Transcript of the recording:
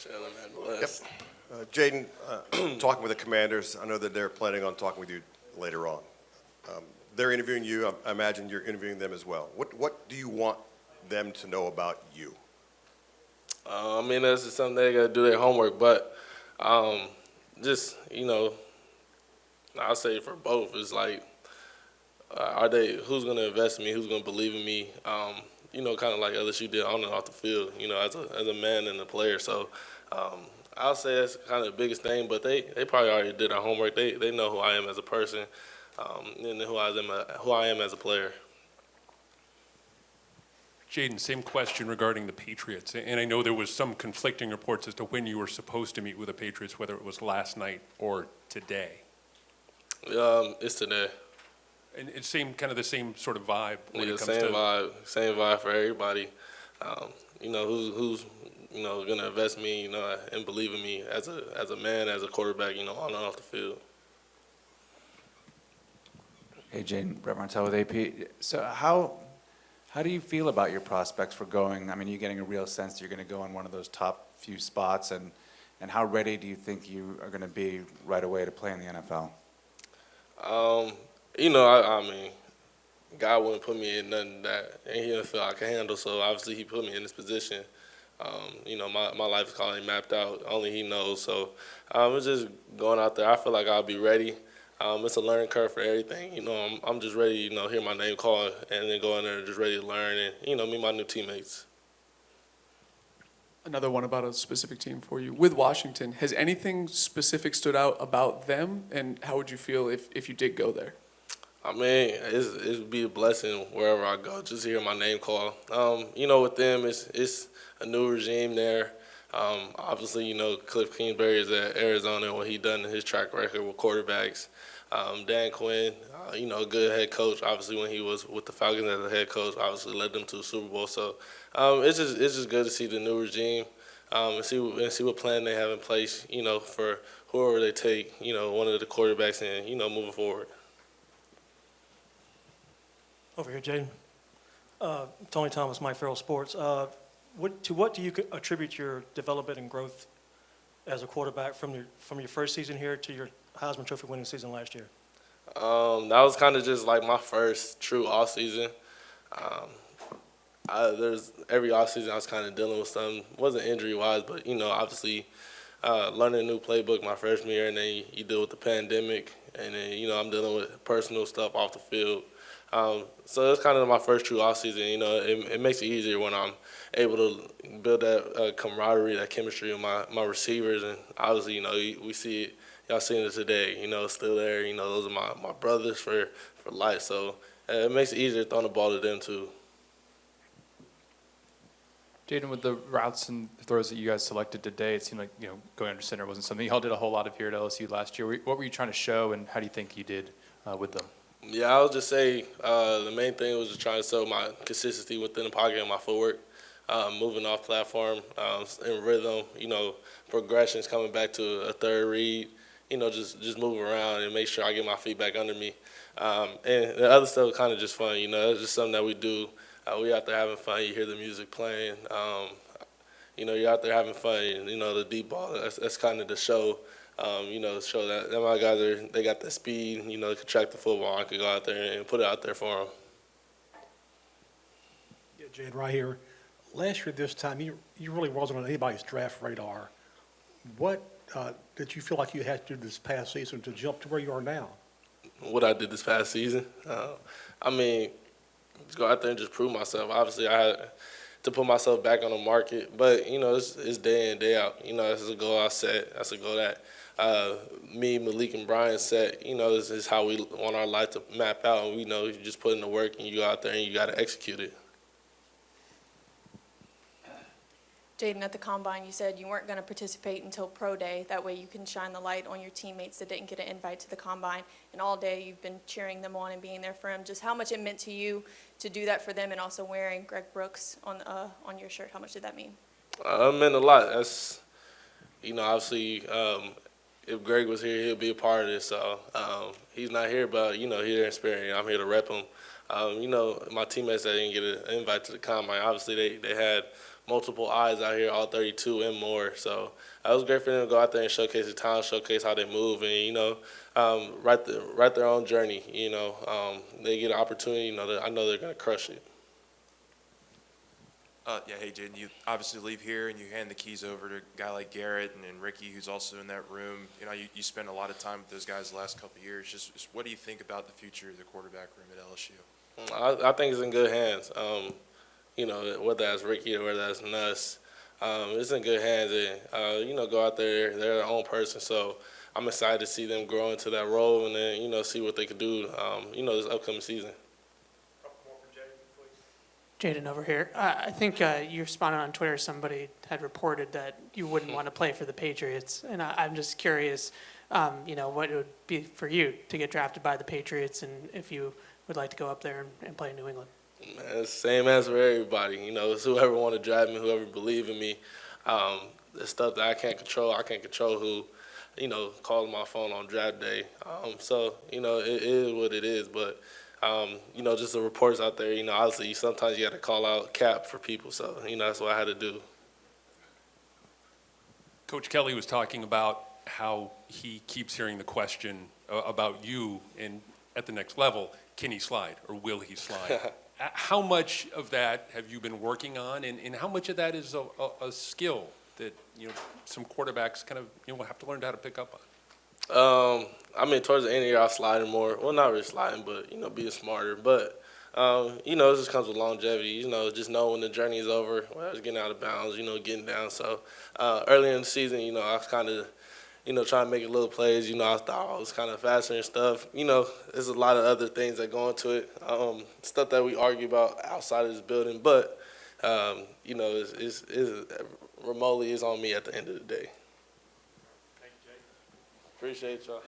Chilling, man. Blessed. Jayden, talking with the Commanders, I know that they're planning on talking with you later on. They're interviewing you. I imagine you're interviewing them as well. What do you want them to know about you? I mean, that's just something they got to do their homework, but just, I'll say for both. It's like, who's going to invest in me, who's going to believe in me, kind of like LSU did on and off the field, as a man and a player. So I'll say that's kind of the biggest thing, but they probably already did their homework. They know who I am as a person and who I am as a player. Jayden, same question regarding the Patriots. And I know there was some conflicting reports as to when you were supposed to meet with the Patriots, whether it was last night or today. It's today. And it's the same sort of vibe when it comes same vibe for everybody. Who's going to invest in me, and believe in me as a man, as a quarterback, on and off the field. Hey, Jayden, Brett Martell with AP. So how do you feel about your prospects for going? I mean, you're getting a real sense that you're going to go in one of those top few spots, and how ready do you think you are going to be right away to play in the NFL? I mean, God wouldn't put me in nothing that he didn't feel I can handle, so obviously he put me in this position. My life is kind of mapped out. Only he knows. So it's just going out there. I feel like I'll be ready. It's a learning curve for everything. I'm just ready, hear my name called and then go in there just ready to learn and, meet my new teammates. Another one about a specific team for you. With Washington, has anything specific stood out about them, and how would you feel if you did go there? I mean, it'd be a blessing wherever I go, just hear my name called. With them, it's a new regime there. Obviously, Cliff Kingsbury is at Arizona and what he done in his track record with quarterbacks. Dan Quinn, a good head coach. Obviously, when he was with the Falcons as a head coach, obviously led them to the Super Bowl. So it's just good to see the new regime and see what plan they have in place. For whoever they take. One of the quarterbacks and moving forward. Over here, Jayden. Tony Thomas, My Farrell Sports. To what do you attribute your development and growth as a quarterback from your first season here to your Heisman Trophy winning season last year? That was kind of just like my first true off season. There's every off season I was kind of dealing with something. It wasn't injury wise, but obviously learning a new playbook my freshman year, and then you deal with the pandemic, and then I'm dealing with personal stuff off the field. So it's kind of my first true off season. It makes it easier when I'm able to build that camaraderie, that chemistry with my receivers, and obviously we see it. Y'all seen it today. It's still there. Those are my brothers for life. So it makes it easier throwing the ball to them too. Jayden, with the routes and throws that you guys selected today, it seemed like going under center wasn't something y'all did a whole lot of here at LSU last year. What were you trying to show, and how do you think you did with them? Yeah, I would just say the main thing was just trying to show my consistency within the pocket and my footwork, moving off platform, in rhythm, progressions coming back to a third read, just move around and make sure I get my feet back under me. And the other stuff was kind of just fun, it's just something that we do. We out there having fun. You hear the music playing. You're out there having fun. The deep ball, that's kind of the show. Show that my guys they got the speed, they can track the football. I could go out there and put it out there for them. Yeah, Jayden, right here. Last year this time, you really wasn't on anybody's draft radar. What did you feel like you had to do this past season to jump to where you are now? What I did this past season? I mean, just go out there and just prove myself. Obviously, I had to put myself back on the market, but it's day in, day out. That's a goal I set. That's a goal that me, Malik, and Brian set. This is how we want our life to map out. And you just put in the work and you go out there and you got to execute it. Jayden, at the Combine, you said you weren't going to participate until Pro Day. That way you can shine the light on your teammates that didn't get an invite to the Combine. And all day you've been cheering them on and being there for them. Just how much it meant to you to do that for them, and also wearing Greg Brooks on your shirt. How much did that mean? It meant a lot. That's, obviously, if Greg was here, he'll be a part of this. So he's not here, but, he's there in spirit. I'm here to rep him. My teammates that didn't get an invite to the Combine, obviously they had multiple eyes out here, all 32 and more. So it was great for them to go out there and showcase the talent, showcase how they move, and write their own journey. They get an opportunity. I know they're gonna crush it. Yeah, hey, Jayden, you obviously leave here and you hand the keys over to a guy like Garrett and Ricky, who's also in that room. You spend a lot of time with those guys the last couple of years. Just what do you think about the future of the quarterback room at LSU? I think it's in good hands. Whether that's Ricky or whether that's Nuss, it's in good hands. And, go out there, they're their own person. So I'm excited to see them grow into that role and then, see what they could do, this upcoming season. Jayden over here. I think you responded on Twitter, somebody had reported that you wouldn't want to play for the Patriots. And I'm just curious, what it would be for you to get drafted by the Patriots and if you would like to go up there and play in New England. Man, it's the same answer for everybody. It's whoever want to draft me, whoever believe in me. The stuff that I can't control. I can't control who, calls my phone on draft day. It is what it is. But just the reports out there, obviously sometimes you got to call out cap for people. So, that's what I had to do. Coach Kelly was talking about how he keeps hearing the question about you and at the next level, can he slide or will he slide? How much of that have you been working on, and how much of that is a skill that some quarterbacks kind of have to learn how to pick up on? Towards the end of the year, I was sliding more. Well, not really sliding, but being smarter. But it just comes with longevity. Just know when the journey is over. When I was getting out of bounds, getting down. So early in the season, I was kind of trying to make little plays. I thought I was kind of faster and stuff. There's a lot of other things that go into it. Stuff that we argue about outside of this building. But, it's remotely is on me at the end of the day. Thank you, Jay. Appreciate y'all.